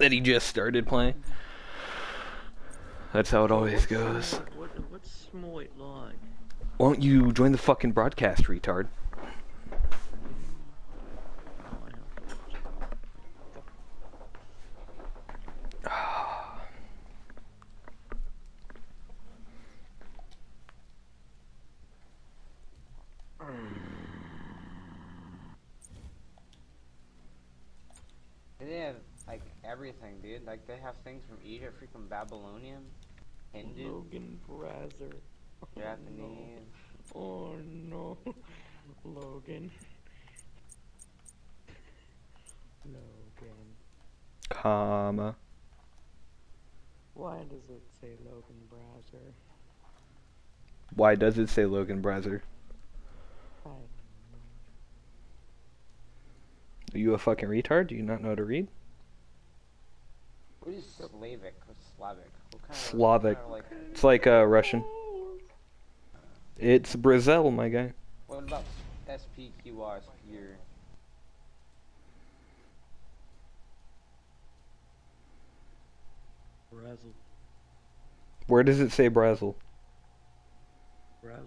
that he just started playing. That's how it always goes. What's Smite like? Won't you join the fucking broadcast, retard? They have like everything, dude. Like they have things from Egypt, freaking Babylonian, Hindu, Logan Brazzer. Japanese. Oh no. Logan. Logan. Comma. Why does it say Logan Brazzer? Why does it say Logan Brazzer? I don't Are you a fucking retard? Do you not know how to read? What is Slavic or Slavic? What kind Slavic. Of, like, It's like Russian. It's Brazil, my guy. what about SPQR? Spear. Brazzle. Where does it say Brazil? Brazzle.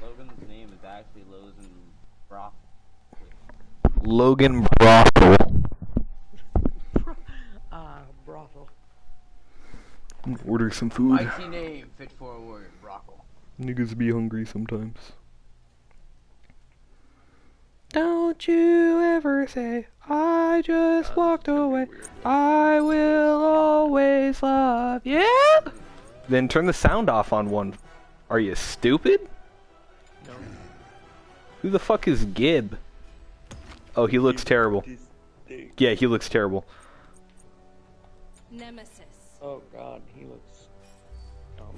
Logan's name is actually Logan Broth. Logan Brothel. Brothel. Order some food. Mighty name fit for a word, brothel. Niggas be hungry sometimes. Don't you ever say, I just walked away. I will always love you. Then turn the sound off on one. Are you stupid? No. Who the fuck is Gib? Oh, he looks terrible. Yeah, he looks terrible. Nemesis. Oh god, he looks dumb.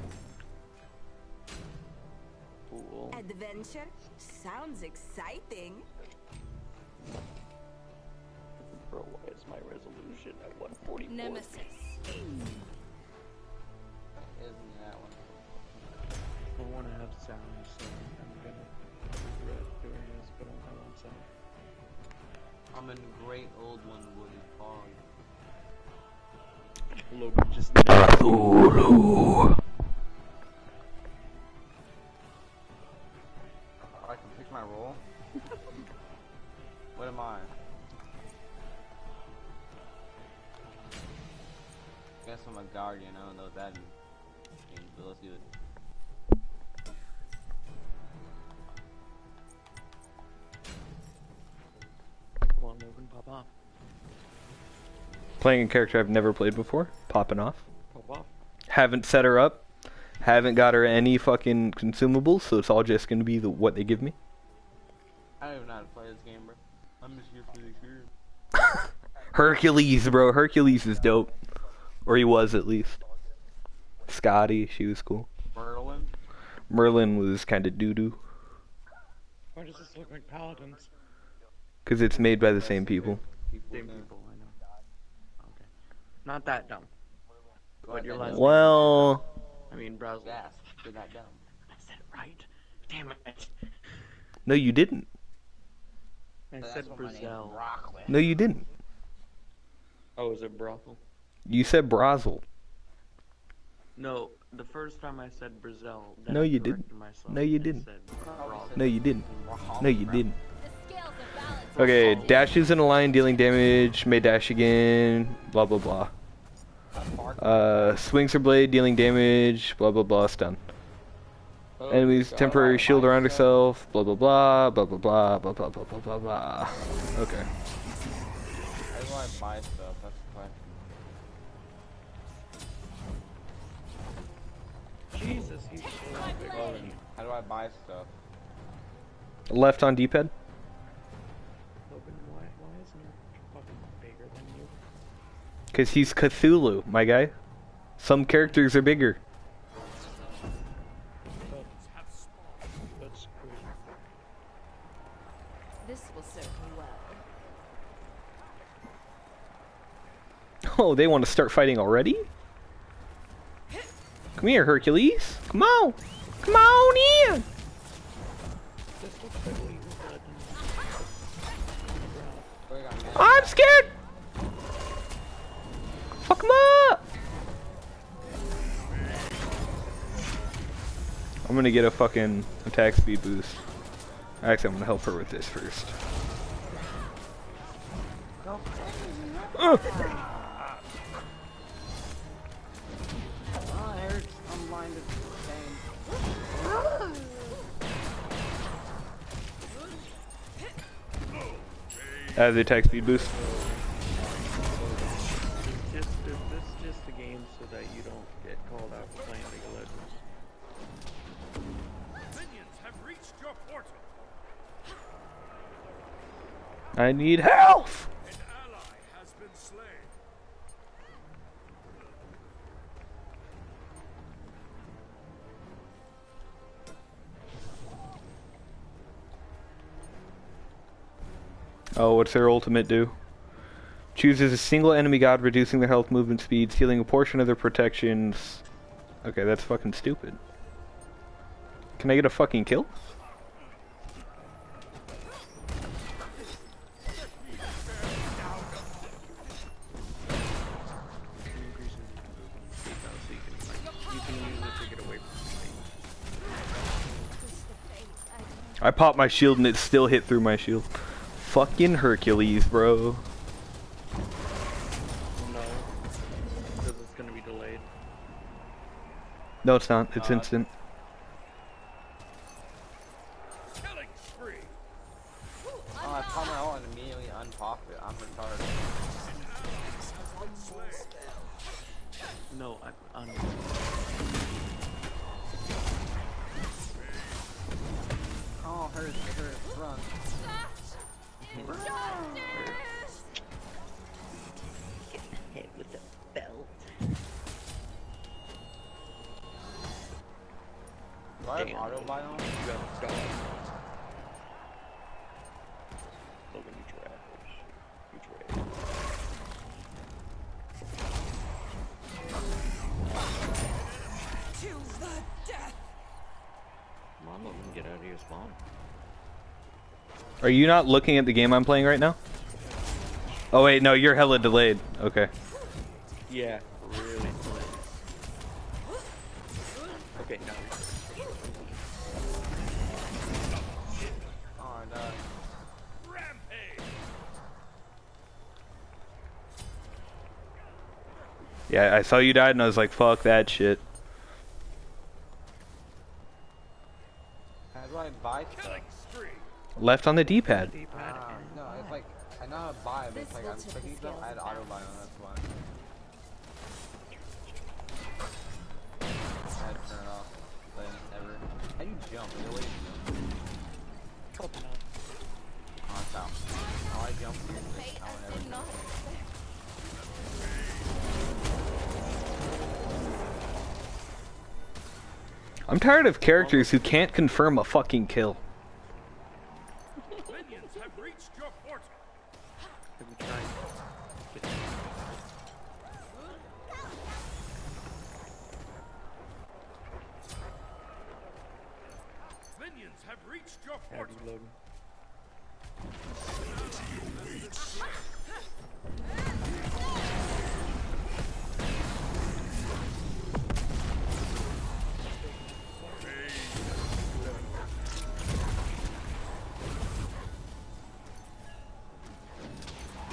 Fool. Adventure? Sounds exciting. Bro, why is my resolution at 144? Nemesis. Isn't that one? I want to have sound, so I'm gonna regret doing this, but I want sound. I'm in great old one wooded fog. Logan just Cthulhu. I can pick my role. What am I? Guess I'm a guardian. I don't know what that means, but let's do it. Come on, Logan, pop off. Playing a character I've never played before. Popping off. Pop off. Haven't set her up. Haven't got her any fucking consumables, so it's all just gonna be what they give me. I don't even know how to play this game, bro. I'm just here for the experience. Hercules, bro. Hercules is dope. Or he was, at least. Scotty, she was cool. Merlin? Merlin was kinda doo-doo. Why does this look like Paladins? Because it's made by the same people. Same people, I know. Okay. Not that dumb. But your last Well... I mean, Brazzle. Yes, you're not dumb. I said it right. Damn it. No, you didn't. I But said that's what my name's Brazil. Rockland. No, you didn't. Oh, is it brothel? You said Brazil. No, the first time I said Brazil. No, you didn't. No, you didn't. No, you didn't. No, you didn't. The scales of balance. Okay, dashes in a line, dealing damage, may dash again, blah blah blah. Swings her blade, dealing damage, blah blah blah, stun. Enemies temporary shield around herself, blah blah blah, blah blah blah, blah blah blah blah blah blah. Okay. How do I buy stuff? That's the question. Jesus, he's so big. How do I buy stuff? Left on D-pad. Logan, why isn't he fucking bigger than you? Cause he's Cthulhu, my guy. Some characters are bigger. That's cool. This will serve me well. Oh, they want to start fighting already? Come here, Hercules. Come on. Come on in. This looks like legal blood. I'm scared. Fuck him up! I'm gonna get a fucking attack speed boost. Actually, I'm gonna help her with this first. Go crazy. Ugh. Oh, it hurts. I'm blinded. The attack speed boost. This is just a game so that you don't get called out for playing League of Legends. Minions have reached your portal. I need health! An ally has been slain. Oh, what's their ultimate do? Chooses a single enemy god, reducing their health, movement speed, stealing a portion of their protections. Okay, that's fucking stupid. Can I get a fucking kill? I popped my shield and it still hit through my shield. Fucking Hercules, bro. No, because it's gonna be delayed. No, it's not. It's instant. Killing spree. Oh, I popped my ult and immediately unpopped it. I'm retarded. No, I'm Oh, hurts, it hurts. Run. hit with the belt. Do I have auto buy on? You got a dog. Logan, you trash. You trash. To the death. Come on, Logan, get out of your spawn. Are you not looking at the game I'm playing right now? Oh wait, no, you're hella delayed. Okay. Yeah, really delayed. Okay, now. Oh, I died. Rampage. Yeah, I saw you died and I was like, fuck that shit. How do I buy stuff? Killing spree. Left on the D-pad. No, it's like, I know how to buy, but it's This like will I'm tip clicking the stuff, I had scales auto buy on, balance. that's why. I had to turn it off. But never. How do you jump? Is there a way to jump? Oh, it's out. Oh, I jumped here. Fate I would I never did not jump. expect. I'm tired of characters who can't confirm a fucking kill. Minions have reached your portal. Have you tried? Minions have reached your Have portal. you, Logan?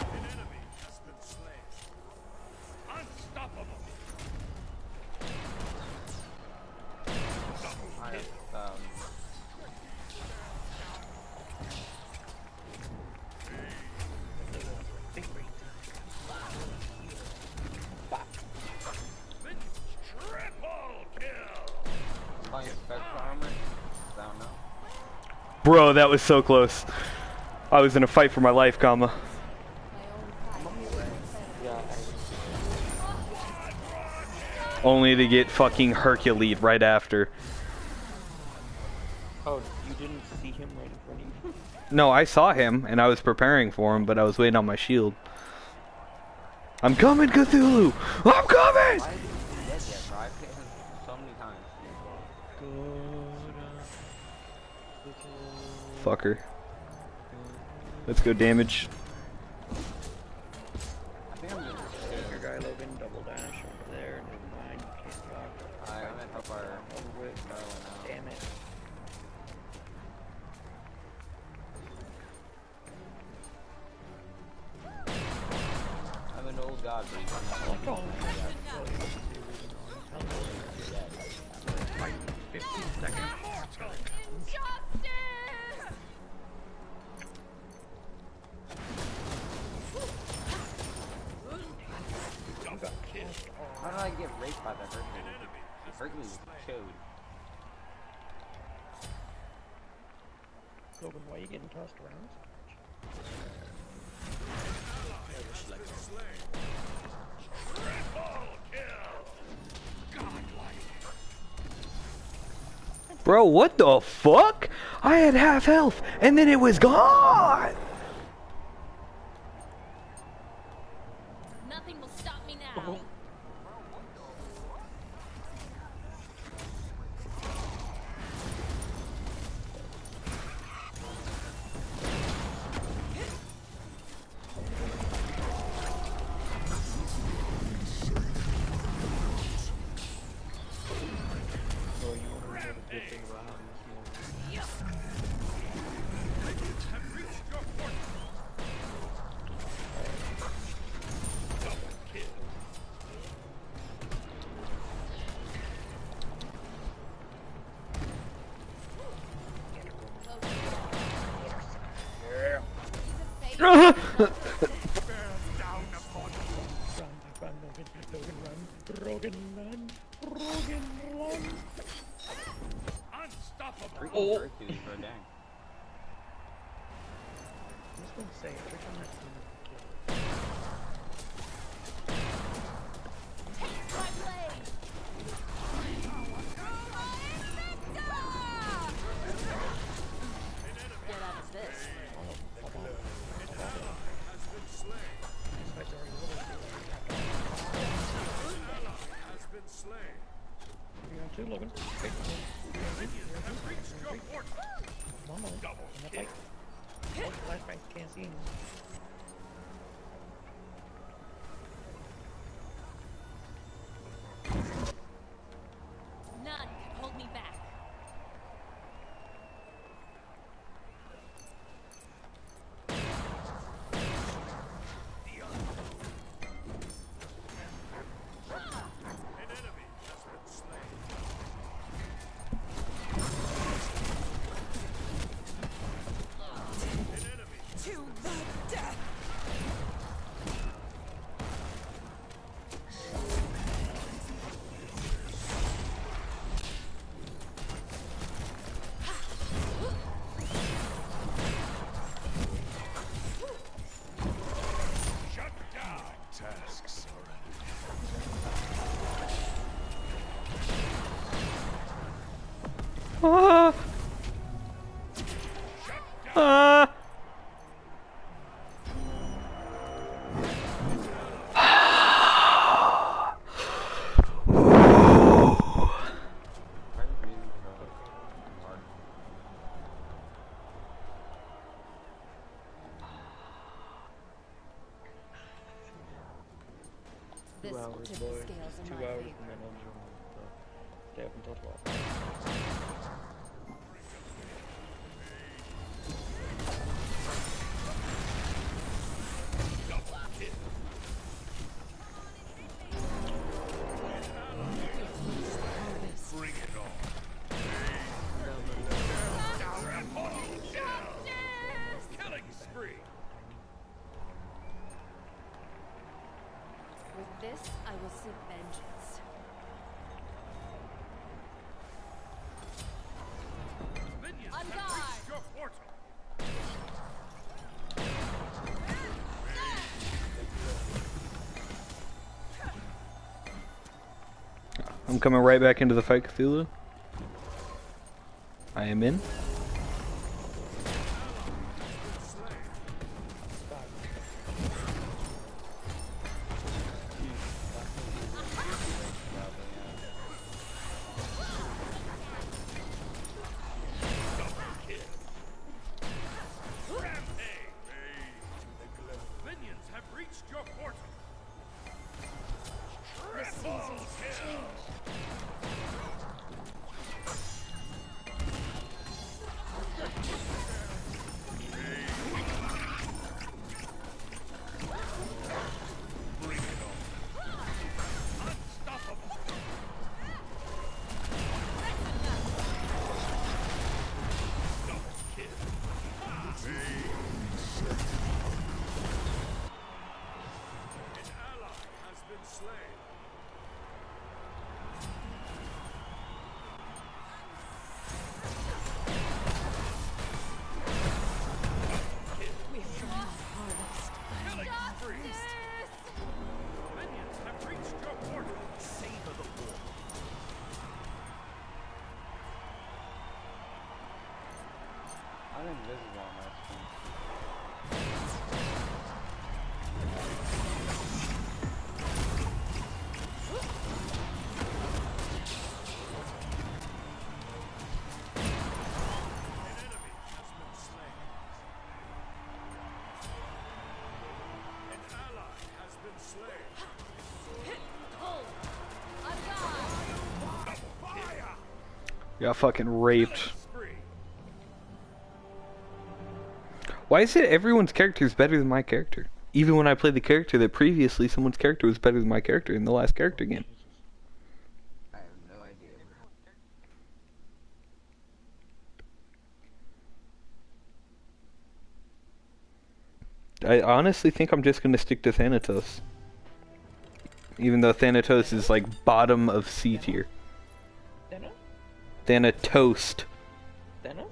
An enemy has been slain. Unstoppable. I, Triple kill. buying spectral armor? I don't know. Bro, that was so close. I was in a fight for my life, comma. Only to get fucking Hercules right after. Oh, you didn't see him right in front of you? No, I saw him, and I was preparing for him, but I was waiting on my shield. I'm coming, Cthulhu! I'm coming! Why is he dead yet, bro? I've hit him so many times. Fucker. Let's go damage. I think I'm just sitting here, guys. die, Logan. Double dash over there. Never mind. You can't block. I'm gonna help our Over it. Darwin out. Damn it. I'm an old god, but he's not Oh, like 15 seconds. How did I get raped by the Hercules? The Hercules was chode. Logan, why are you getting tossed around? Bro, what the fuck? I had half health, and then it was gone! Nothing will stop me now. Run, Logan, run. Logan, run. Unstoppable. Freaking Hercules, bro, dang. I'm just gonna say, every time I see My blade. Get out of this. Has been slain. you on two, Logan. Okay. Have reached your fortress. Come on, Double I'm kill. like, flashbang, can't see him. None can hold me back. An enemy has been slain. An enemy. To the death. Shut down. Tasks Ah! Ah! Why did you hard? This 2 will hours, tip boy. the scales in 2 my hours, favor. and then I'll join stay up until 12. bring it on. Killing spree. With this, I will seek vengeance. Minions On have guard. reached your portal. I'm coming right back into the fight, Cthulhu. I am in. Minions have reached your portal. An ally has been slain. Killing spree. Minions have reached your portal. Savor the war. I'm invisible on my screen. An enemy has been slain. An ally has been slain. Hold. I'm gone. Fire! Got fucking raped. Spree. Why is it everyone's character is better than my character? Even when I played the character that previously someone's character was better than my character in the last character game. I have no idea. I honestly think I'm just gonna stick to Thanatos. Even though Thanatos is like bottom of C tier. Thanos? Thanatos. Thanos?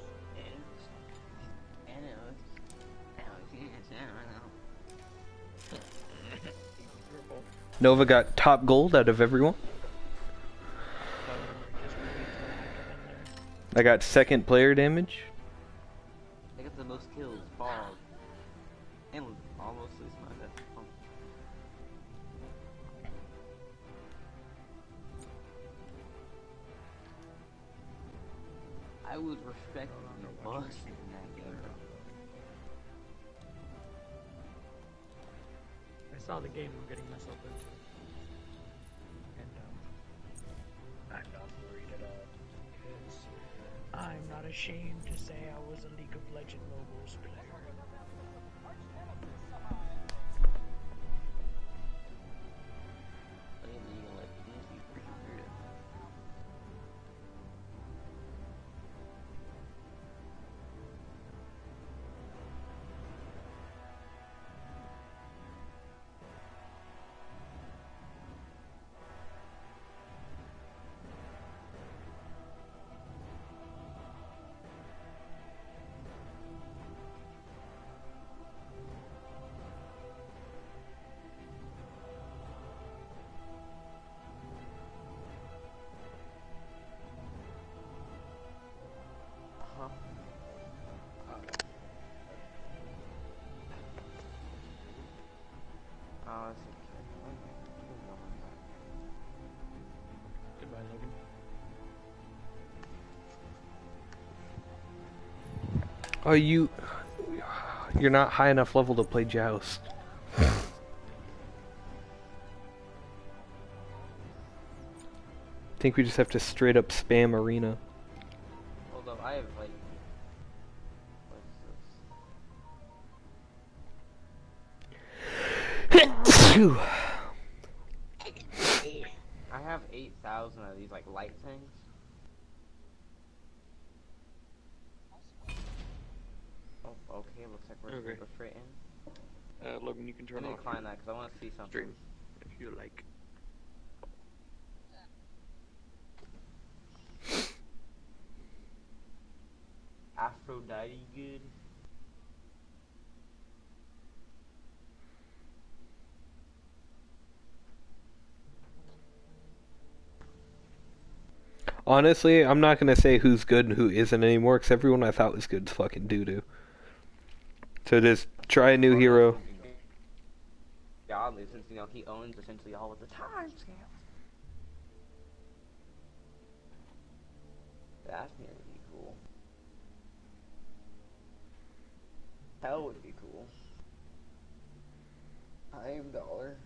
Nova got top gold out of everyone. I got second player damage. I got the most kills, Fog. And almost lose my death. Oh. I was respecting the bus in that game. I saw the game I'm getting myself into. And, I'm not worried at all. Because I'm not ashamed to say I was a League of Legends Mobiles player. Playing League of Legends is pretty weird. Huh? Oh, that's okay. Goodbye, Logan. Oh, you're not high enough level to play Joust. I think we just have to straight up spam arena. Hold up, I have like. What's Phew. this? I have 8,000 of these like light things. Oh, okay, looks like we're Okay. gonna go straight in. Logan, you can Let turn me off decline that because I want to see something. stream if you like. Aphrodite good. Honestly, I'm not gonna say who's good and who isn't anymore, because everyone I thought was good is fucking doo-doo. So just try a new hero. Godly, since he owns essentially all of the time scales. That's nearly be cool. Hell would be cool. I am dollar.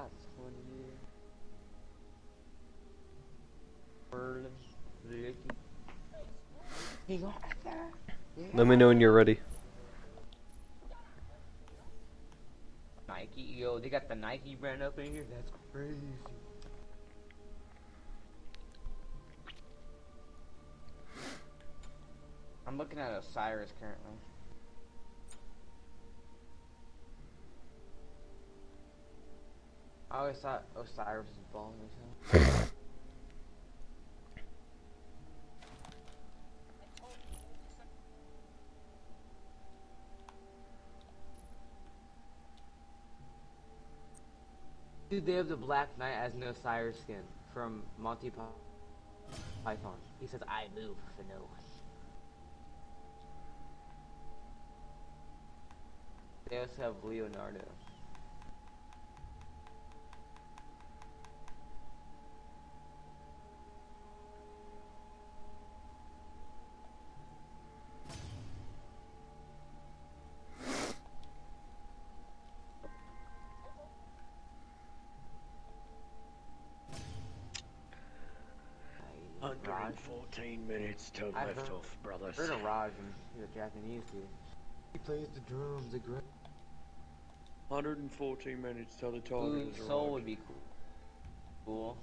That's 20 years. He got there. Yeah. Let me know when you're ready. Nike, yo, they got the Nike brand up in here. That's crazy. I'm looking at Osiris currently. I always thought Osiris was balling or something. Dude, they have the Black Knight as an Osiris skin from Monty Python. He says, I move for no one. They also have Leonardo. Raj. 114 minutes till I lift heard- off, brothers. Heard of Raj, and he's a Japanese dude. He plays the drums, a great. 114 minutes till the target Ooh, is Soul arrived. would be cool.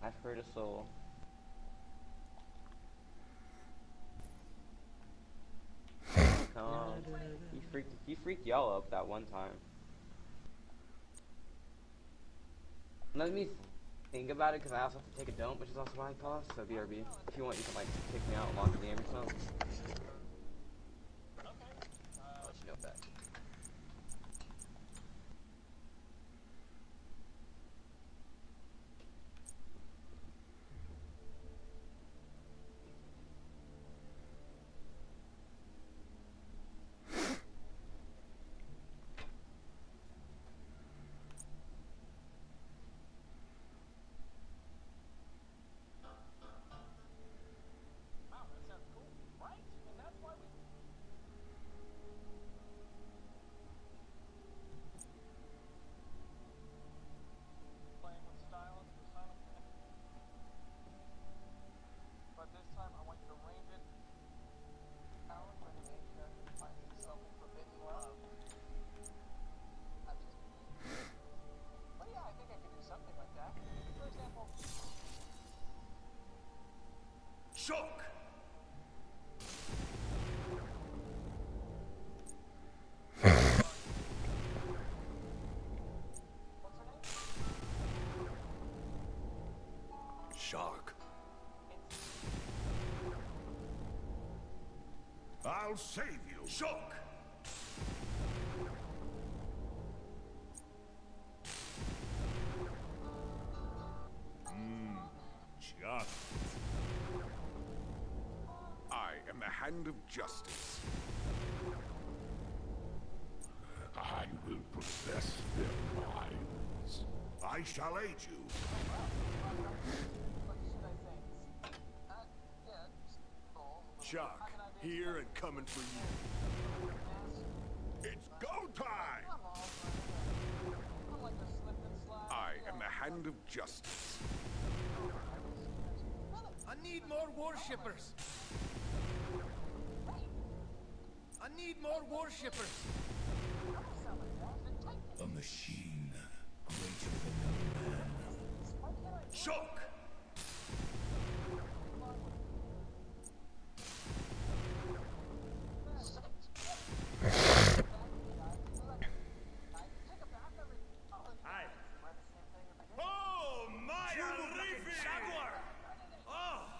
I've heard of Soul. Come on. He freaked y'all up that one time. Let me think about it, because I also have to take a dump, which is also why I paused. So BRB. If you want, you can like kick me out and lock the game or something. I'll let you know that. Shock! Shark. I'll save you. Shock! Just. I am the hand of justice. I will possess their minds. I shall aid you. Shark, here and coming for you. It's go time! I am the hand of justice. I need more worshippers. I need more worshippers. A machine greater than any man. Shock! Oh, my Jaguar! Oh!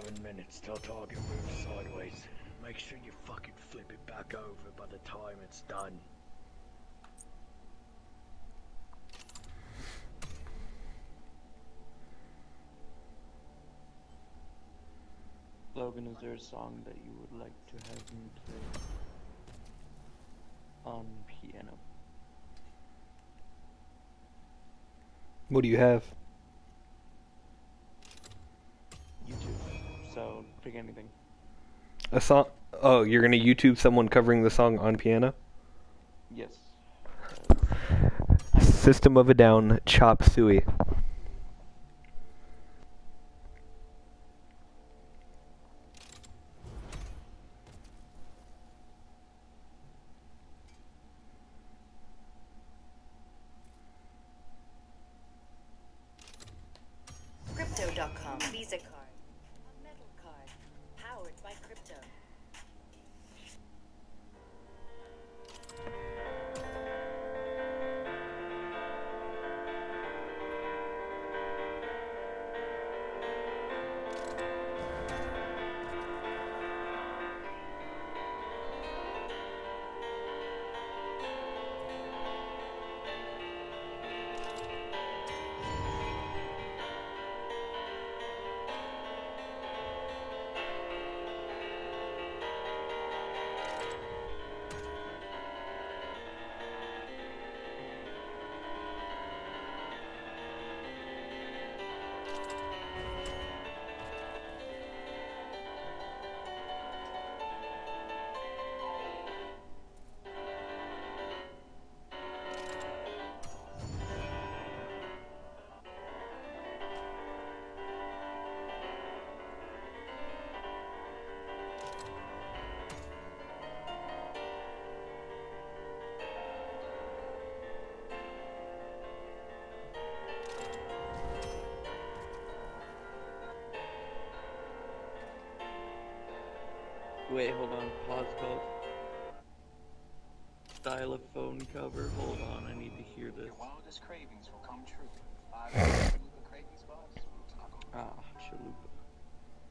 7 minutes till target moves sideways. Make sure you fucking flip it back over by the time it's done. Logan, is there a song that you would like to have me play on piano? What do you have? YouTube. So pick anything. A song? Oh, you're gonna YouTube someone covering the song on piano? Yes. System of a Down, Chop Suey. Crypto.com Visa card. A metal card. Powered by crypto. Wait, hold on. Pause both. Stylophone cover. Hold on, I need to hear this. Your wildest cravings will come true. 5 chalupa craving spots. Ah, chalupa.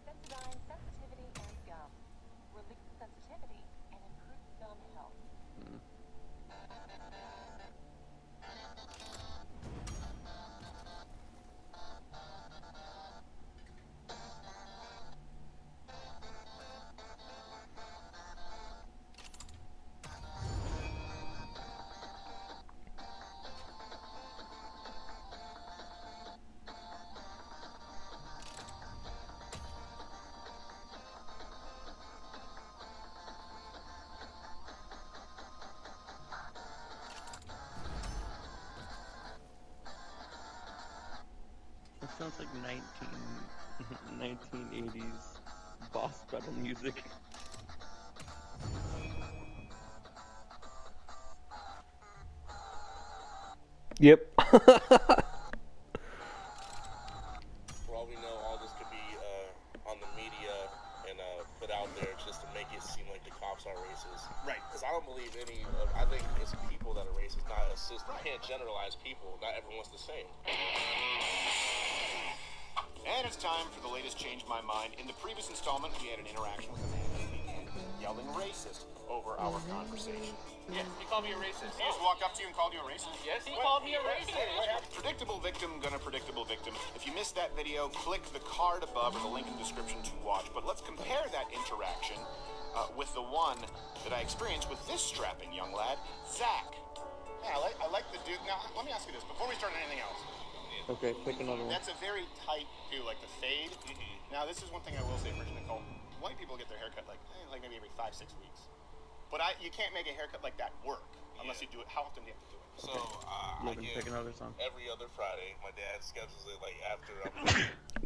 Sensodyne sensitivity and gum. Relieve sensitivity and improve gum health. That sounds like 1980s boss battle music. Yep. For all we know, all this could be on the media and put out there just to make it seem like the cops are racist. Right. Because I don't believe any of, I think it's people that are racist, not a system. You can't generalize people. Not everyone's the same. And it's time for the latest Change My Mind. In the previous installment, we had an interaction with a man who began yelling racist over our conversation. Yeah, he called me a racist. He just walked up to you and called you a racist? Yes, he called me a racist. Predictable victim, gonna predictable victim. If you missed that video, click the card above or the link in the description to watch. But let's compare that interaction with the one that I experienced with this strapping young lad, Zach. Yeah, I like the dude. Now, let me ask you this before we start on anything else. Okay, pick another one. That's a very tight too, like the fade. Now, this is one thing I will say for Nicole. White people get their haircut like maybe every 5-6 weeks. But you can't make a haircut like that work unless you do it. How often do you have to do it? So, I Logan, get pick another song. every other Friday. My dad schedules it like after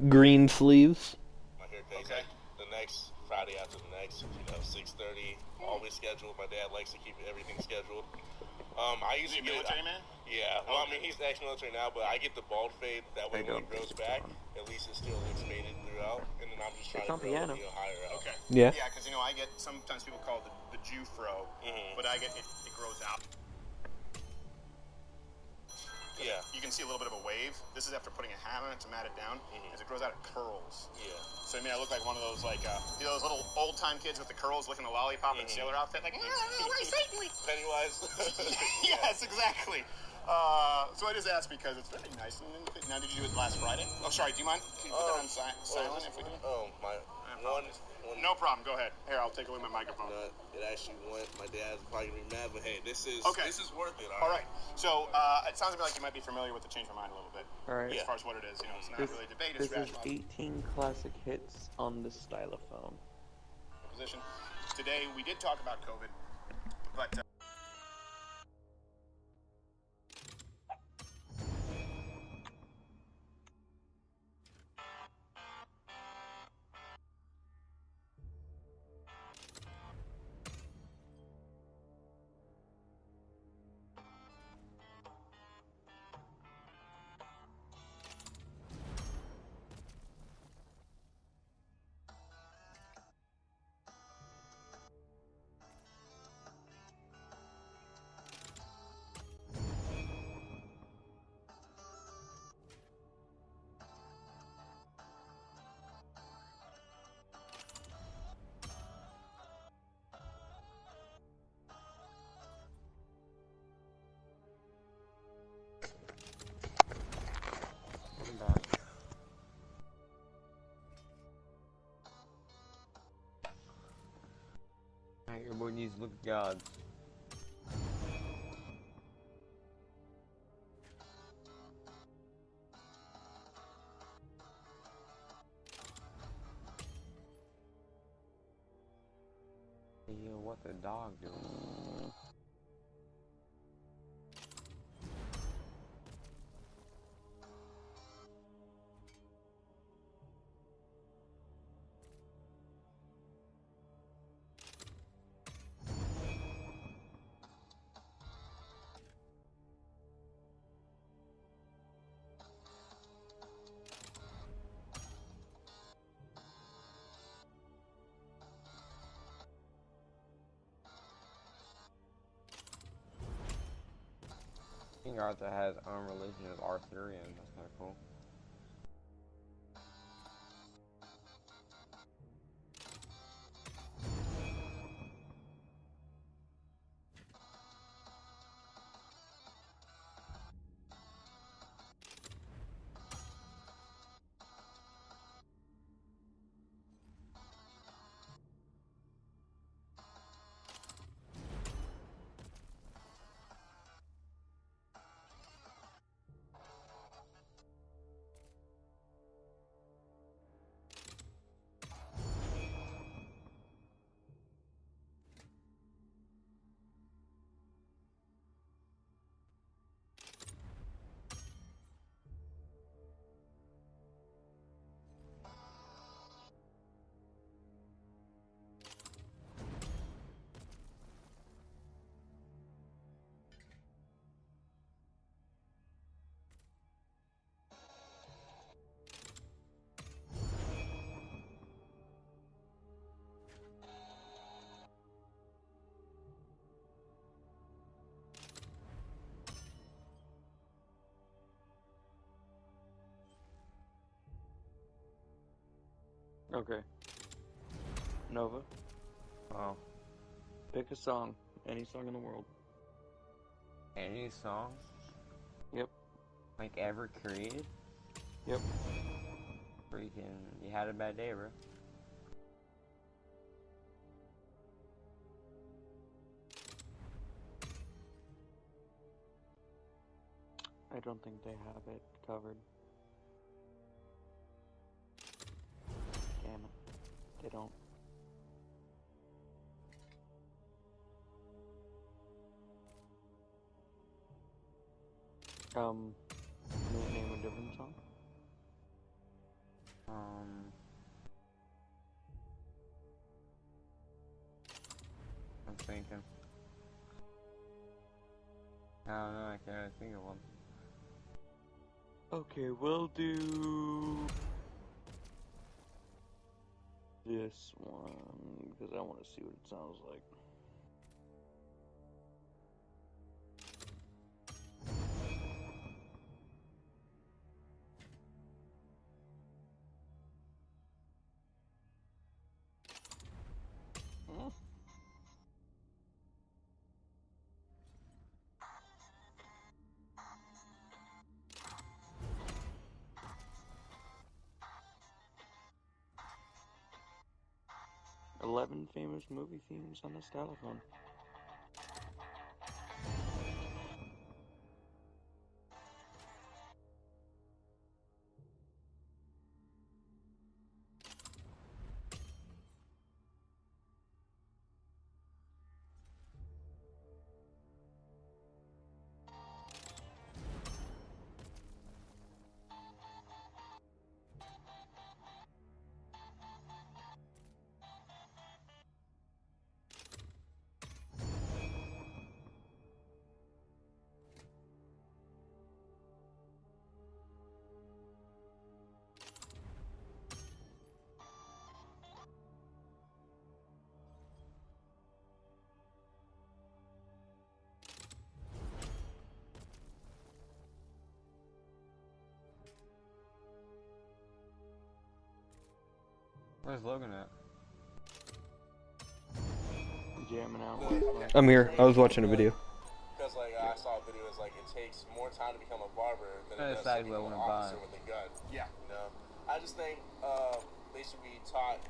Green sleeves. my haircut. Okay. The next Friday after the next, 6:30. Always scheduled. My dad likes to keep everything scheduled. I Is he usually a military man? Yeah, well, I Okay. mean, he's ex-military now, but I get the bald fade. That way, There when you it go. grows back, at least it still looks faded throughout. And then I'm just trying It's to on grow piano. it, higher out. Okay. Yeah. Yeah, because I get sometimes people call it the Jew fro, but I get it grows out. Yeah. You can see a little bit of a wave. This is after putting a hat on it to mat it down. As it grows out, it curls. Yeah. So I mean, I look like one of those those little old time kids with the curls, looking a lollipop in a sailor outfit, like Pennywise. Yes, exactly. So I just asked because it's very nice. Now, did you do it last Friday? Oh, sorry. Do you mind? Can you put that on silent if we do? Oh, my. No problem. Go ahead. Here, I'll take away my microphone. It actually went. My dad's probably gonna be mad, but hey, this is worth it. All right. So it sounds to me like you might be familiar with the Change My Mind a little bit. All right. As far as what it is, it's not really a debate. This It's is 18 classic hits on the stylophone. Position. Today we did talk about COVID, but. I'm back. Alright, your boy needs to look at gods. Yo, what the dog doing? I think Arthur has own religion of Arthurian. That's kind of cool. Okay. Nova. Oh. Pick a song. Any song in the world. Any song? Yep. Like ever created? Yep. Freaking, you had a bad day, bro. I don't think they have it covered. Damn it. They don't. Name a different song? I'm thinking. I don't know, I can't really think of one. Okay, we'll do this one because I want to see what it sounds like. 11 famous movie themes on this telephone. Where's Logan at? Jamming out. I'm here. I was watching a video. Because like I saw a video, it's like it takes more time to become a barber than it does to That's become what I an wanna officer buy. with a gun. Yeah. You know, I just think they should be taught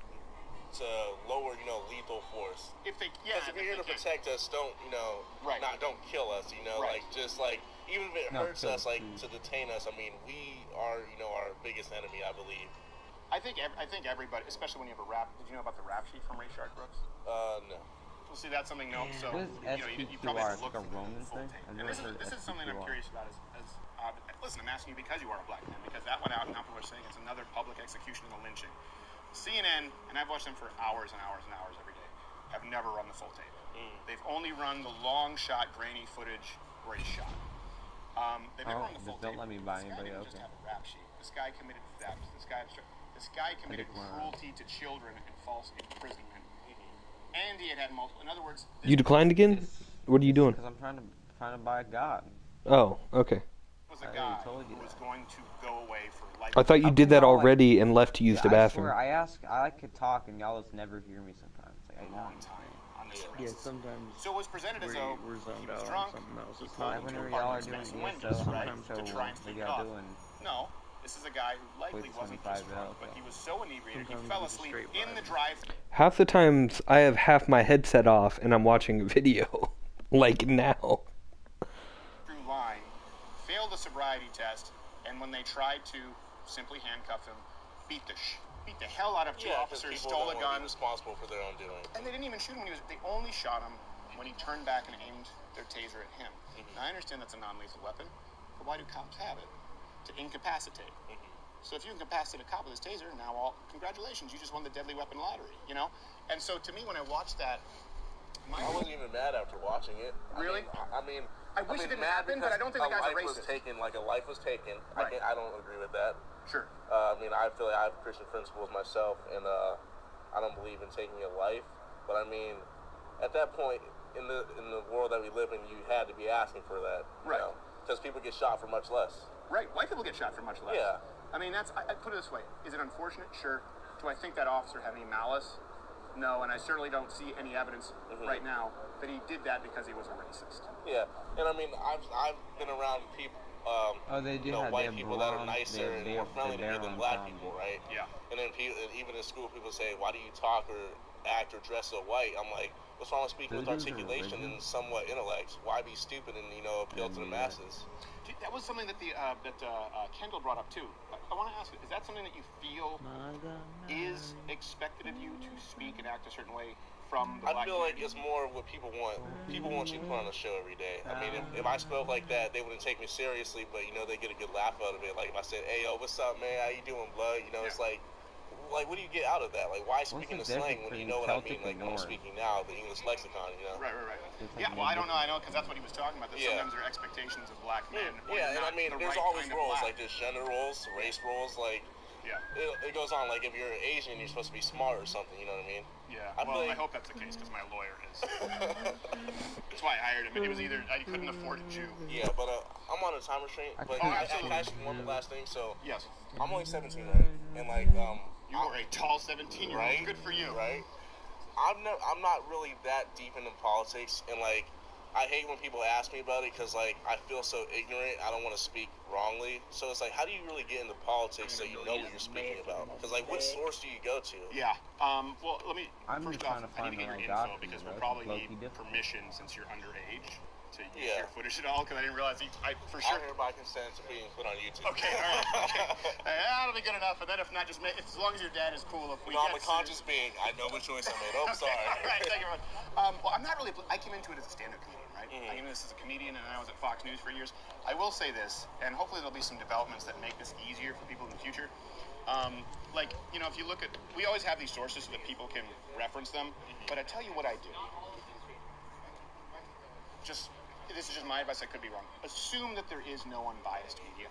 to lower, lethal force. If they, Because if you're here to protect us, don't, don't kill us. Right. Like just like even if it No, hurts kill us, like us. to detain us. I mean, we are, our biggest enemy, I believe. I think everybody, especially when you have a rap. Did you know about the rap sheet from Ray Shark Brooks? No. Well, see, that's something. No, so What is you probably have to SPQR? look Like a for Roman the full thing? tape. I've And never this heard is something I'm SPQR. curious about. Listen, I'm asking you because you are a black man, because that went out and now people are saying it's another public execution and a lynching. CNN, and I've watched them for hours and hours and hours every day, have never run the full tape. They've only run the long shot, grainy footage where he's shot. They've never run the full just don't tape. let me buy This guy anybody didn't else. just have a rap sheet. This guy committed theft. This guy committed cruelty to children and false imprisonment. And he had multiple. In other words, You declined again? What are you doing? Because I'm trying to buy a god. Oh, okay. was a I guy told you who was that. going to go away for life. I thought you did that already and left to use the I bathroom. swear, I could talk and y'all just never hear me sometimes. Like, a long time on this Yeah, arrest. sometimes So it was presented as though we're he zoned was out drunk. on something else. He It's pulled not into whenever a y'all are apartment doing expensive ESO, Wendy's, I'm right, not sure to try and what sleep it y'all off. doing. No, this is a guy who likely Wait, wasn't 25 just drunk, but though. he was so inebriated he Sometimes fell it's a asleep straight in the vibe. drive. Half the times I have half my headset off and I'm watching a video. Like now. Through line, failed the sobriety test, and when they tried to simply handcuff him, beat the hell out of two officers, stole a gun. Responsible for their own doing. And they didn't even shoot him when they only shot him when he turned back and aimed their taser at him. Now I understand that's a non-lethal weapon, but why do cops have it? To incapacitate. So if you incapacitate a cop with his taser, now congratulations, you just won the deadly weapon lottery, And so to me, when I watched that, I wasn't even mad after watching it. Really? I mean, I wish it didn't mad happen, but I don't think the guy's a life was racist. taken, like a life was taken. Right. I don't agree with that. Sure. I mean, I feel like I have Christian principles myself, and I don't believe in taking a life. But I mean, at that point in the world that we live in, you had to be asking for that, Right. Because people get shot for much less. Right. White people get shot for much less. Yeah. I mean, I put it this way. Is it unfortunate? Sure. Do I think that officer had any malice? No, and I certainly don't see any evidence right now that he did that because he was a racist. Yeah, and I mean, I've been around people, They do have white their people that are blonde- nicer and they more have friendly to me their than own black sound. people, right? Yeah. And then even in school, people say, "Why do you talk or act or dress so white?" I'm like, "What's wrong with speaking with Those are articulation religion. and somewhat intellect? Why be stupid and appeal to the masses?" That was something that Kendall brought up too. I want to ask you: is that something that you feel is expected of you to speak and act a certain way from the I black feel like community? it's more what people want. People want you to put on a show every day. I mean, if I spoke like that, they wouldn't take me seriously, but they get a good laugh out of it. Like if I said, "Hey, yo, what's up, man? How you doing, blood?" It's like, what do you get out of that? Like, why speaking the the slang difference when you between know what I Celtic mean? Like and when I'm North? speaking now, the English lexicon, Right. Yeah, well, I don't know, because that's what he was talking about. That sometimes there are expectations of black men. when Yeah, you're and I not mean, the there's right always kind of roles, black. like there's gender roles, race roles, like, Yeah. it goes on. Like, if you're Asian, you're supposed to be smart or something, you know what I mean? Yeah, I feel well, I like- hope that's the case, because my lawyer is. That's why I hired him. It was either I couldn't afford a Jew. Yeah, but I'm on a time restraint. But Oh, I absolutely. actually one last thing. So Yes. I'm only 17, right? And like You are a tall 17-year-old. Right? Good for you. Right? I'm not really that deep into politics, and like I hate when people ask me about it because, like, I feel so ignorant. I don't want to speak wrongly. So it's like, how do you really get into politics so you know what you're speaking about? Because, like, what source do you go to? Yeah. Well, let me. I'm First just off, trying to I find need to get the your right info document, because bro. we'll probably It's need low-key difficult. permission since you're underage to use Yeah. your footage at all. Because I didn't realize I for sure. I hereby consent to being put on YouTube. Okay, all right. Okay. That'll be good enough. And then if not, just as long as your dad is cool. If we No, get I'm a conscious being. I know what choice I made. Oh, Okay, sorry. all right, thank you very much. Well, I'm not really. I came into it as a stand-up comedian, right? I came into this as a comedian, and I was at Fox News for years. I will say this, and hopefully there'll be some developments that make this easier for people in the future. Like, you know, if you look at, we always have these sources so that people can reference them. But I tell you what I do. This is just my advice. I could be wrong. Assume that there is no unbiased media.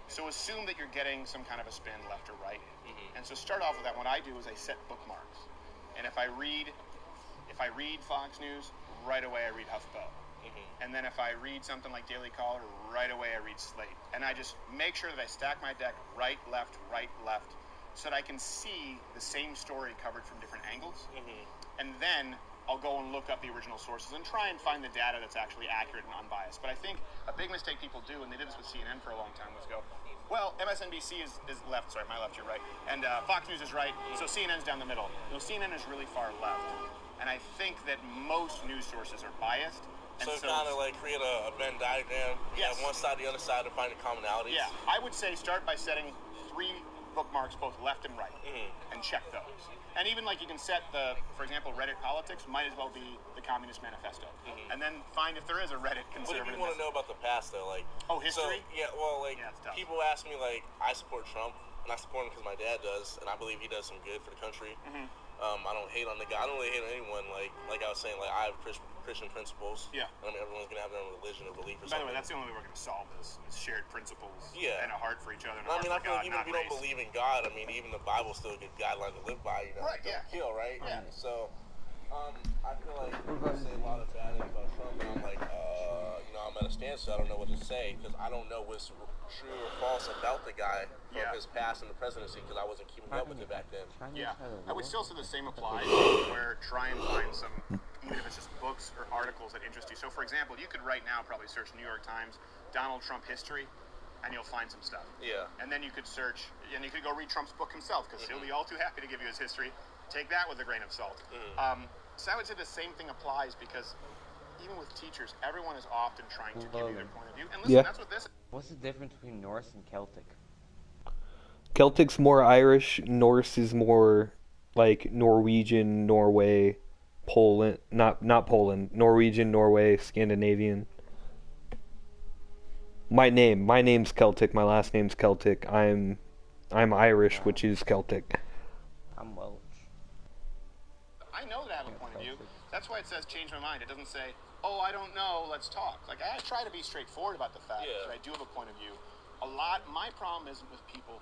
So assume that you're getting some kind of a spin left or right. And so start off with that. What I do is I set bookmarks. And if I read Fox News, right away I read HuffPo. And then if I read something like Daily Caller, right away I read Slate. And I just make sure that I stack my deck right, left, so that I can see the same story covered from different angles. And then I'll go and look up the original sources and try and find the data that's actually accurate and unbiased. But I think a big mistake people do, and they did this with CNN for a long time, was go, well, MSNBC is left, sorry, my left, you're right, and Fox News is right, so CNN's down the middle. No, CNN is really far left. And I think that most news sources are biased. So kind of like create a Venn diagram. Yes. One side, the other side to find the commonalities. Yeah, I would say start by setting 3 bookmarks, both left and right, and check those. And even like you can set for example, Reddit politics might as well be the Communist Manifesto. And then find if there is a Reddit What conservative. do you want to know about the past though? Like, history? So, yeah, well, like, Yeah, it's tough. people ask me, like, I support Trump, and I support him because my dad does, and I believe he does some good for the country. I don't hate on the guy. I don't really hate on anyone. Like I was saying, like, I have Christian principles. Yeah. I mean, everyone's gonna have their own religion or belief or By something. the way, that's the only way we're going to solve this: is shared principles. Yeah. And a heart for each other. And I mean, I feel God, like even if you don't believe in God, I mean, even the Bible's still a good guideline to live by. You know, Right, don't yeah. kill, right? Yeah. So, I feel like people say a lot of bad things about Trump, and I'm like, you know, I'm at a standstill. I don't know what to say because I don't know what's true or false about the guy from his past in the presidency because I wasn't keeping up with it back then. Yeah, I would still say the same applies where try and find some, even if it's just books or articles that interest you. So, for example, you could right now probably search New York Times, Donald Trump history, and you'll find some stuff. Yeah. And then you could search, and you could go read Trump's book himself because he'll be all too happy to give you his history. Take that with a grain of salt. So I would say the same thing applies because even with teachers, everyone is often trying to give you their point of view. And listen, that's what this is. What's the difference between Norse and Celtic? Celtic's more Irish, Norse is more like Norwegian, Norway, Poland, not Poland, Norwegian, Norway, Scandinavian. My name's Celtic, my last name's Celtic. I'm Irish, which is Celtic. I'm Welsh. I know that I have a point of view. That's why it says change my mind. It doesn't say, oh, I don't know, let's talk. Like, I try to be straightforward about the fact that I do have a point of view. My problem isn't with people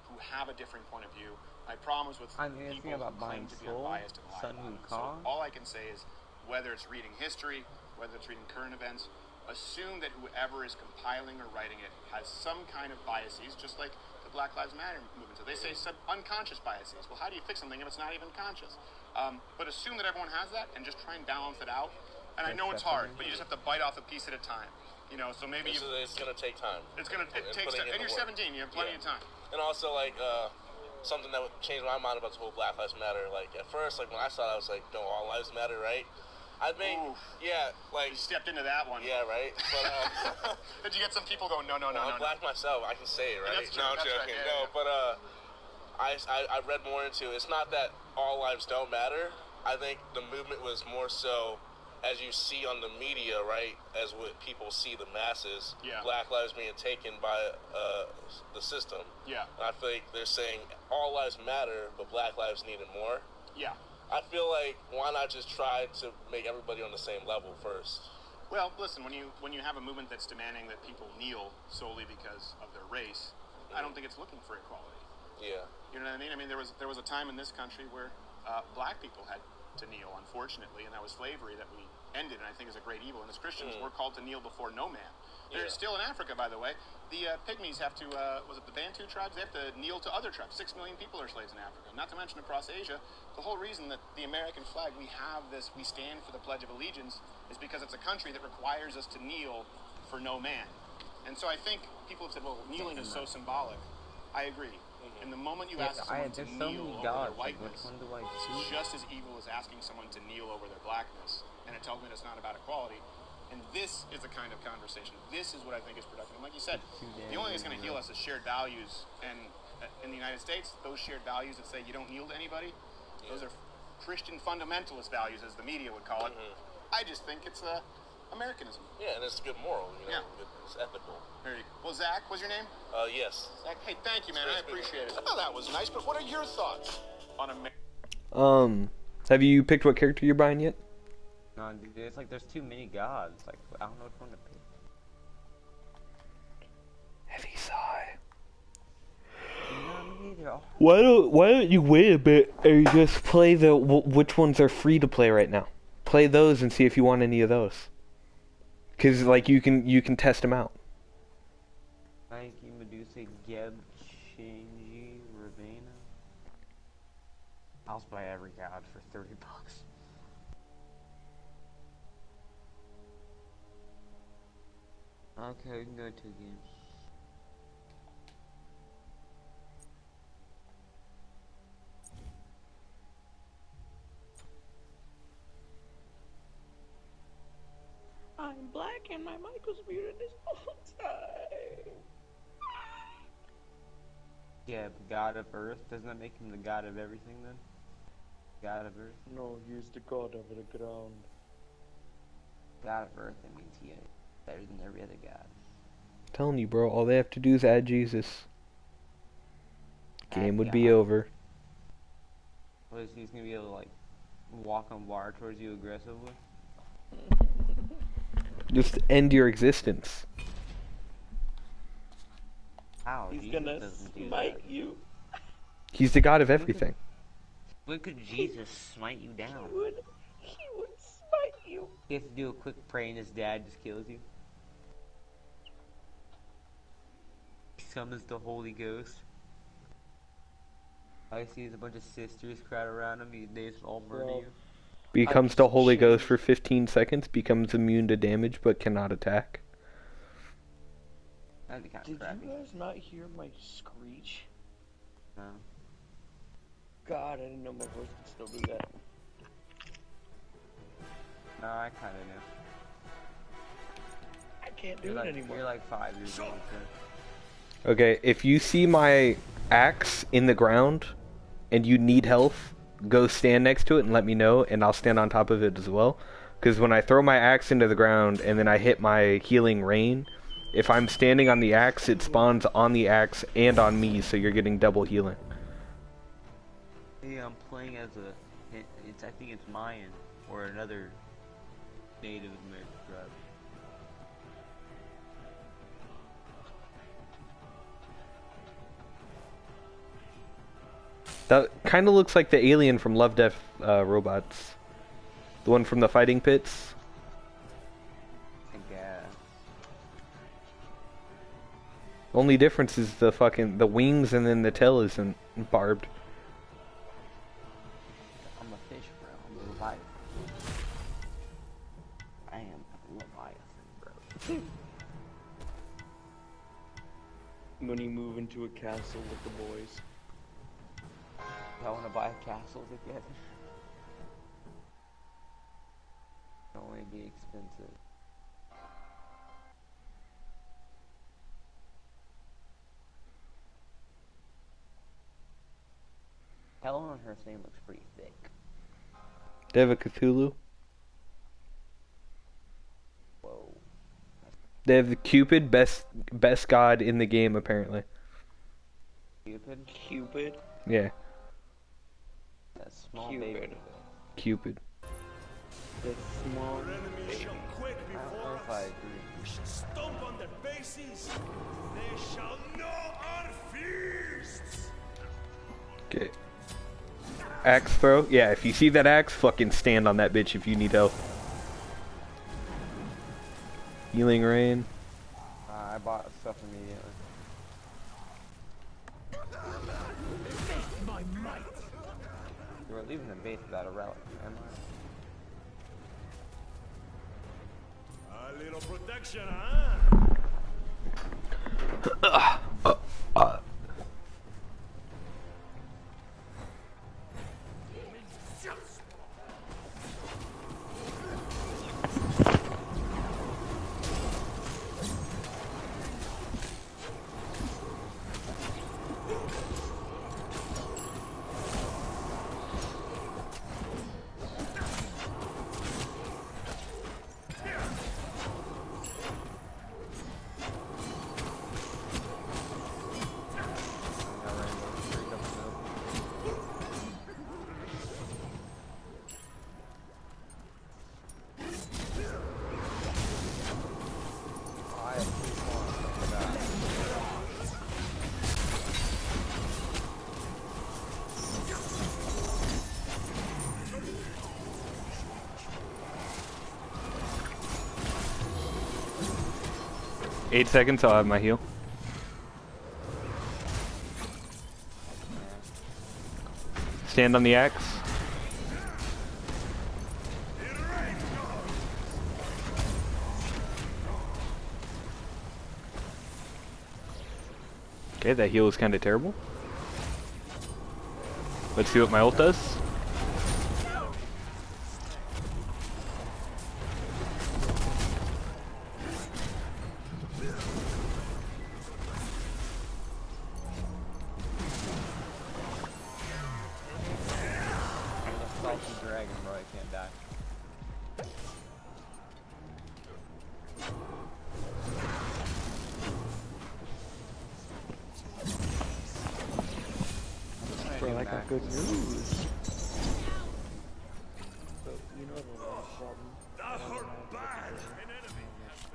who have a different point of view. My problem is with people who claim to be unbiased and lie about it. So all I can say is, whether it's reading history, whether it's reading current events, assume that whoever is compiling or writing it has some kind of biases, just like the Black Lives Matter movement. So they say unconscious biases. Well, how do you fix something if it's not even conscious? But assume that everyone has that and just try and balance it out. And I know it's hard, but you just have to bite off a piece at a time. You know, so maybe it's gonna take time. It takes time. And you're 17. You have plenty of time. And also, like, something that would change my mind about the whole Black Lives Matter. Like, at first, like, when I saw it, I was like, don't all lives matter, right? I think, like... You stepped into that one. Yeah, right? But, did you get some people going, no. I'm black myself. I can say it, right? That's true. No, I'm joking. Right. Yeah, but, I read more into it. It's not that all lives don't matter. I think the movement was more so, as you see on the media, right, as what people see the masses, Black lives being taken by the system. Yeah. And I feel like they're saying all lives matter, but Black lives needed more. Yeah. I feel like, why not just try to make everybody on the same level first? Well, listen, when you have a movement that's demanding that people kneel solely because of their race, I don't think it's looking for equality. Yeah. You know what I mean? I mean, there was a time in this country where black people had to kneel, unfortunately, and that was slavery that we ended, and I think is a great evil. And as Christians, we're called to kneel before no man. They're still in Africa, by the way. The Pygmies have to, was it the Bantu tribes? They have to kneel to other tribes. 6 million people are slaves in Africa. Not to mention across Asia. The whole reason that the American flag, we have this, we stand for the Pledge of Allegiance, is because it's a country that requires us to kneel for no man. And so I think people have said, well, kneeling is so symbolic. I agree. And the moment you ask someone to kneel over their whiteness, it's just as evil as asking someone to kneel over their blackness. And it tells me it's not about equality. And this is the kind of conversation. This is what I think is productive. And like you said, the only thing that's going to heal us is shared values. And in the United States, those shared values that say you don't kneel to anybody, those are Christian fundamentalist values, as the media would call it. I just think it's Americanism. Yeah, and it's good moral, you know. It's ethical. Very good. Well, Zach, what's your name? Yes. Zach, hey, thank you, man. I appreciate it. Oh, that was nice, but what are your thoughts on America? Have you picked what character you're buying yet? No, dude, it's like there's too many gods. Like, I don't know which one to pick. Heavy sigh. No, Why don't you wait a bit and just play the which ones are free to play right now? Play those and see if you want any of those. Cause like you can test them out. Nike, Medusa, Geb, Shinji, Ravena. I'll buy every god for $30. Okay, we can go to a game. I'm black and my mic was muted this whole time. Yeah, god of earth. Doesn't that make him the god of everything then? God of earth? No, he's the god of the ground. God of earth, that means he is better than every other god. I'm telling you, bro, all they have to do is add Jesus. Game would be over. What is he's gonna be able to like walk on water towards you aggressively? Just end your existence. How? He's Jesus gonna doesn't do smite that. you. He's the god of everything. When could Jesus smite you down? He would smite you. You have to do a quick pray and his dad just kills you. He summons the Holy Ghost. All I see is a bunch of sisters crowd around him. They just all murder you. Becomes the Holy Ghost for 15 seconds, becomes immune to damage but cannot attack. That'd be kind Did of crappy. you guys not hear my screech? No. God, I didn't know my voice could still do that. No, I kind of know. I can't do You're it like, anymore. You're like 5 years old. So. Okay, if you see my axe in the ground and you need health, go stand next to it and let me know, and I'll stand on top of it as well. Because when I throw my axe into the ground and then I hit my healing rain, if I'm standing on the axe, it spawns on the axe and on me, so you're getting double healing. Yeah, I'm playing as I think it's Mayan, or another Native American tribe. That kind of looks like the alien from Love, Death, Robots. The one from the fighting pits. I guess. Only difference is the wings and then the tail isn't barbed. I'm a fish, bro. I'm a Leviathan. I am a Leviathan, bro. When you move into a castle with the boys. I want to buy a castle together. It'll only be expensive. Helen on her name looks pretty thick. They have a Cthulhu. Whoa. They have the Cupid, best god in the game apparently. Cupid? Cupid? Yeah. That small Cupid. baby. Cupid. The small Our enemies baby. shall quake I don't know before if I us. agree. We shall stomp on their faces. They shall know our feasts. Okay. Axe throw? Yeah, if you see that axe, fucking stand on that bitch if you need help. Healing rain. I bought stuff immediately. My might. You were leaving the base without a relic, am I? A little protection, huh? Eight seconds, I'll have my heal. Stand on the axe. Okay, that heal is kind of terrible. Let's see what my ult does. Dragon, bro, I can't die. Bro, I got good news. So, you know the last problem? That hurt bad. An enemy.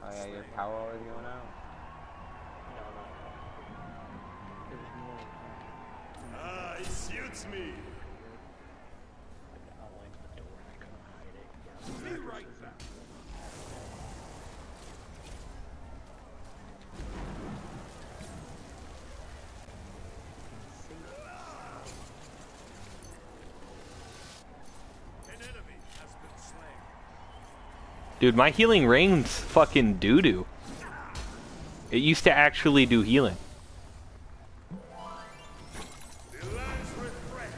Oh yeah, your power already going out. It was more Ah, it suits me. I like the door, I couldn't hide it. Be right back. An enemy has been slain. Dude, my healing rain's fucking doo-doo. It used to actually do healing. The lands refresh.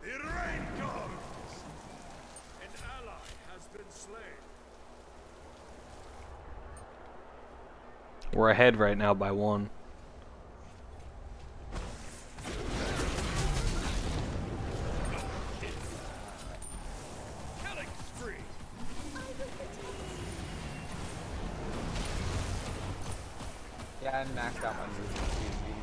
The rain comes. An ally has been slain. We're ahead right now by 1. Killing spree. Yeah, I maxed out my movement speed immediately.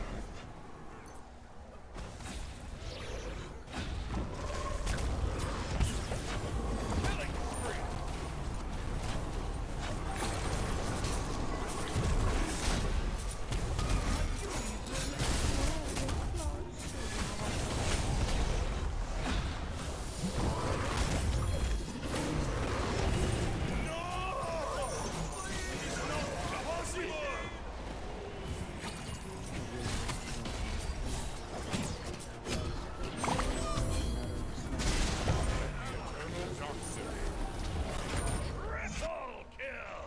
Triple kill.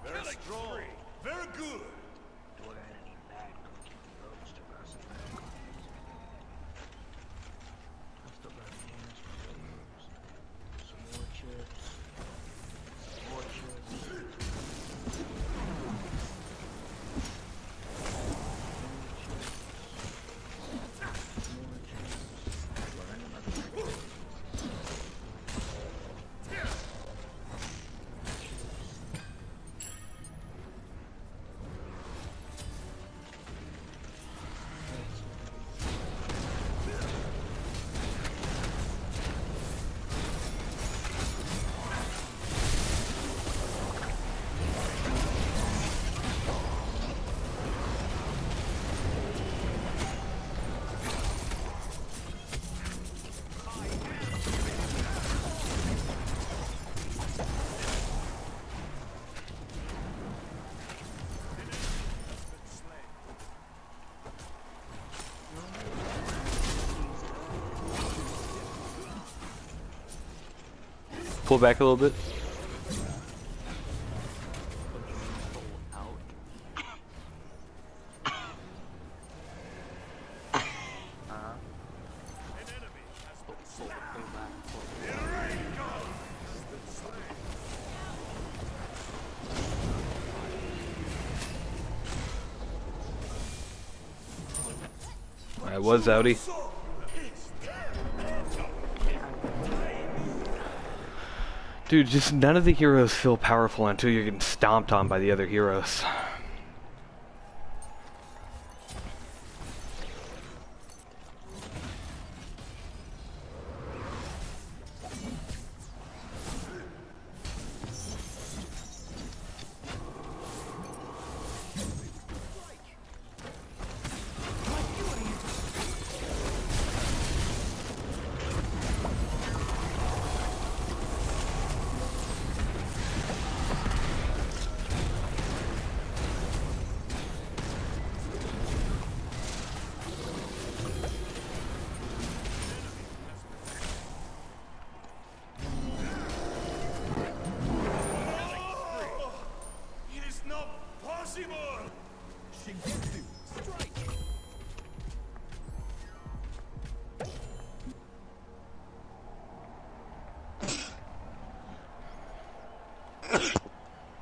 Very strong. Very good. Do I got any bad cooking roads to pass it back? I still got cans for those. Some more chips. Some more chips. More chips. Pull back a little bit. I was outie. Dude, just none of the heroes feel powerful until you're getting stomped on by the other heroes.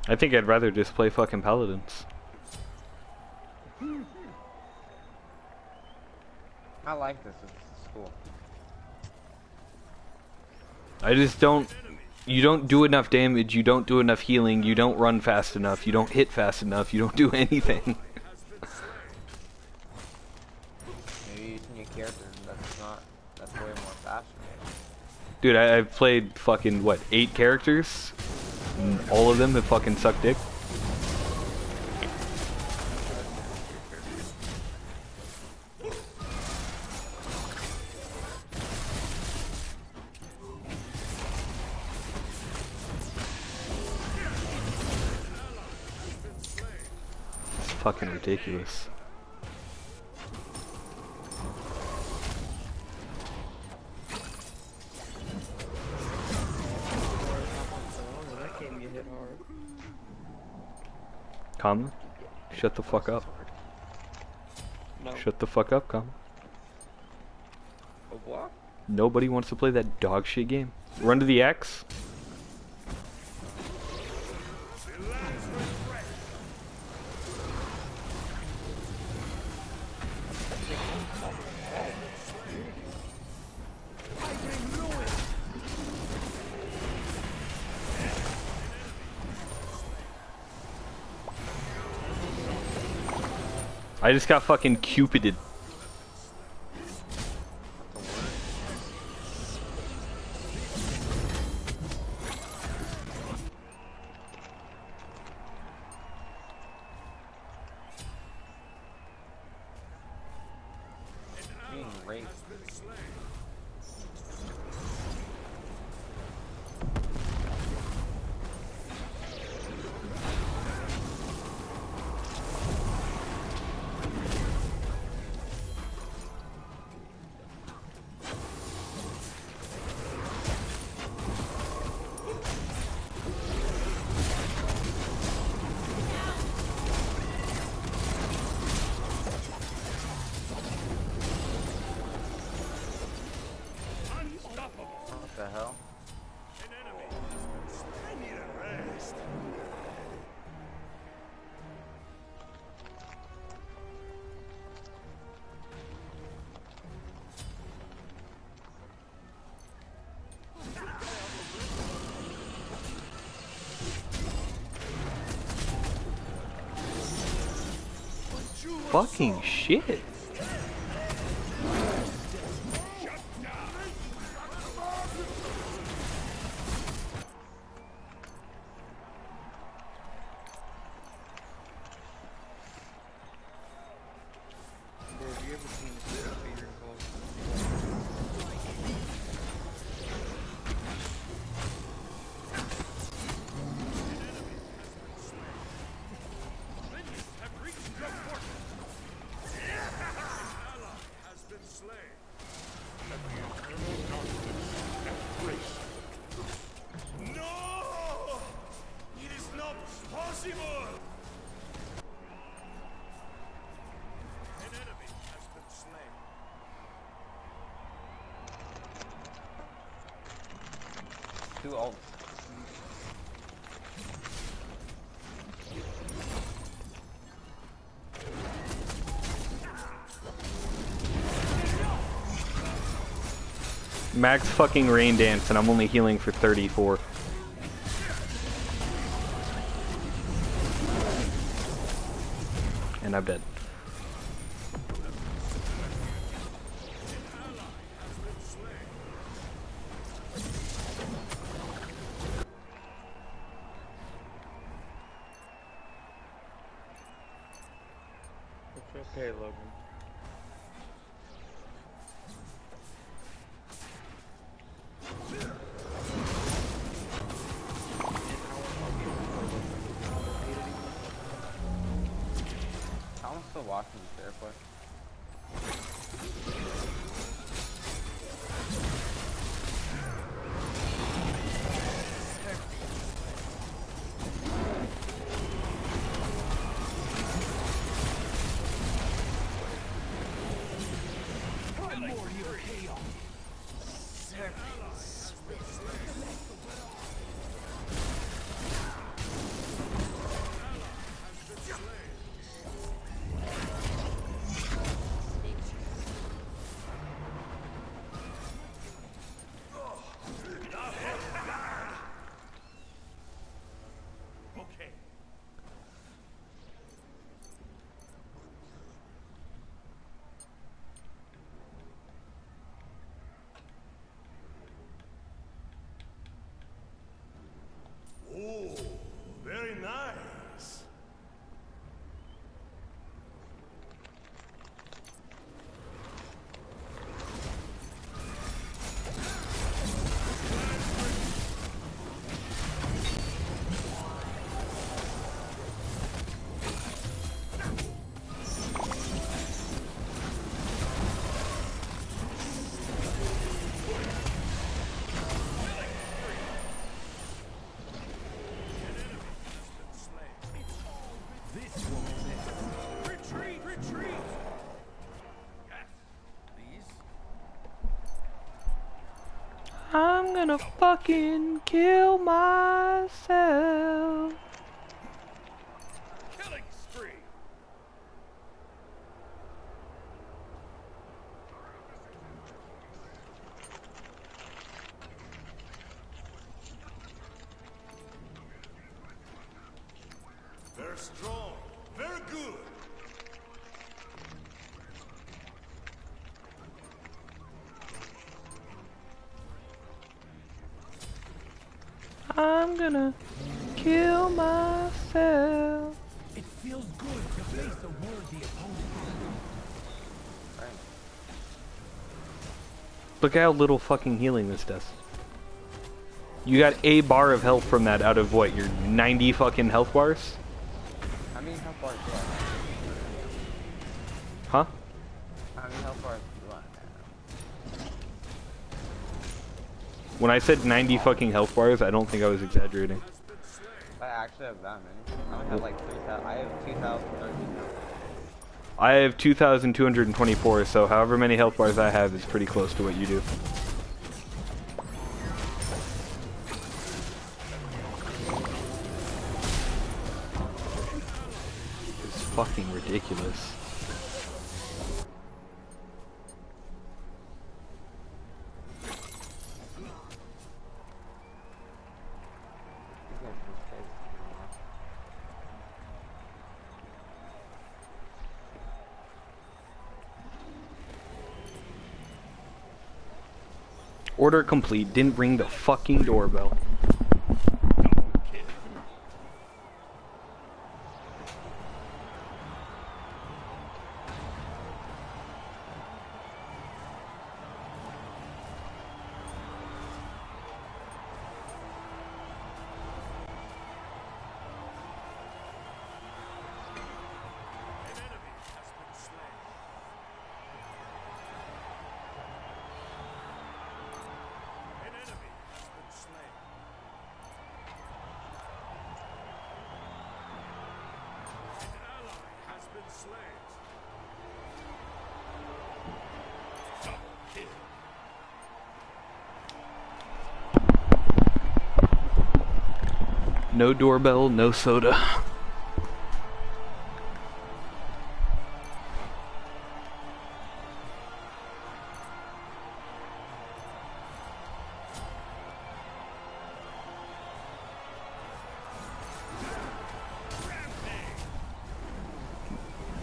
I think I'd rather just play fucking Paladins. I like this. It's cool. I just don't... You don't do enough damage, you don't do enough healing, you don't run fast enough, you don't hit fast enough, you don't do anything. Maybe using your character, that's way more faster. Dude, I've played fucking, what, 8 characters? And all of them have fucking sucked dick. It's fucking ridiculous. Kama? Shut the fuck up. No. Shut the fuck up, Kama. What? Nobody wants to play that dog shit game. Run to the X. I just got fucking Cupided. Being raped. What the hell? Fucking shit. Bro, have you ever seen this figure called? enemy has been slain. Two ults. Max fucking rain dance, and I'm only healing for 34. And I'm dead. It's okay, Logan. I'm still watching this airplane. Okay. Oh, very nice. This will miss. Retreat, retreat. Yes, please. I'm gonna fucking kill myself. Killing spree. Very strong. Very good. I'm gonna kill myself. It feels good to face a worthy opponent. Look at how little fucking healing this does. You got a bar of health from that out of what, your 90 fucking health bars? How many health bars do I have? Huh? How many health bars do I have? When I said 90 fucking health bars, I don't think I was exaggerating. I actually have that many. I only have like 3,000. I have 2,013. I have 2,224, so however many health bars I have is pretty close to what you do. It's fucking ridiculous. Order complete. Didn't ring the fucking doorbell. No doorbell, no soda.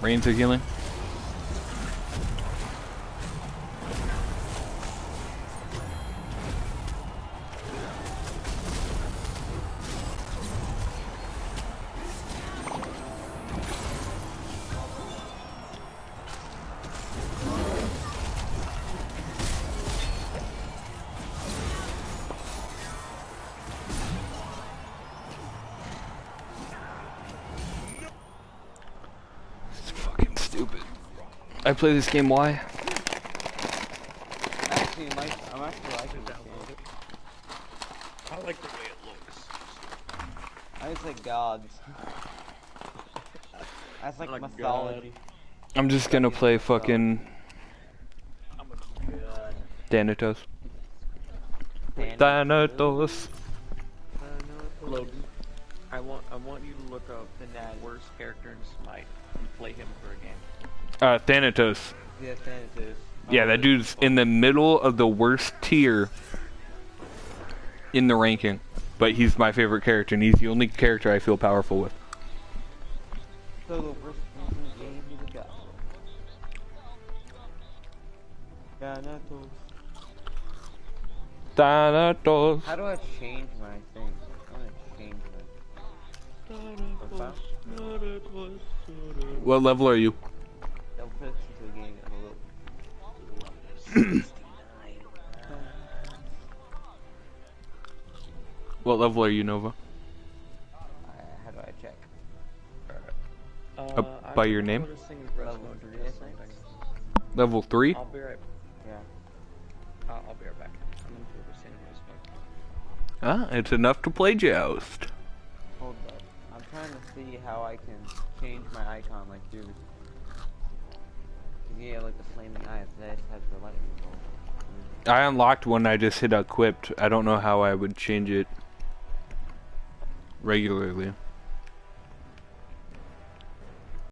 Rains are healing. It's fucking stupid. I play this game, why? I'm actually liking this game. I like the way it looks. I just like gods. That's like Like mythology. I'm just gonna play fucking I'm a god. Thanatos. Thanatos. Logan, I want you to look up the worst character in Smite and play him for a game. Thanatos. Yeah, Thanatos. Yeah, that dude's in the middle of the worst tier in the ranking. But he's my favorite character, and he's the only character I feel powerful with. So the worst game you got. Thanatos. Thanatos. How do I change my thing? I want to change my... What level are you? Don't put us into the game. I'm a little... What level are you, Nova? How do I check? By your name? Level 3, I think. Level 3? I'll be right. Yeah. I'll be right back. I'm gonna do this anyway. Ah, it's enough to play Joust. Hold up. I'm trying to see how I can change my icon like through the... Yeah, like the flaming eyes. I just have to let it go. I unlocked one, I just hit equipped. I don't know how I would change it regularly.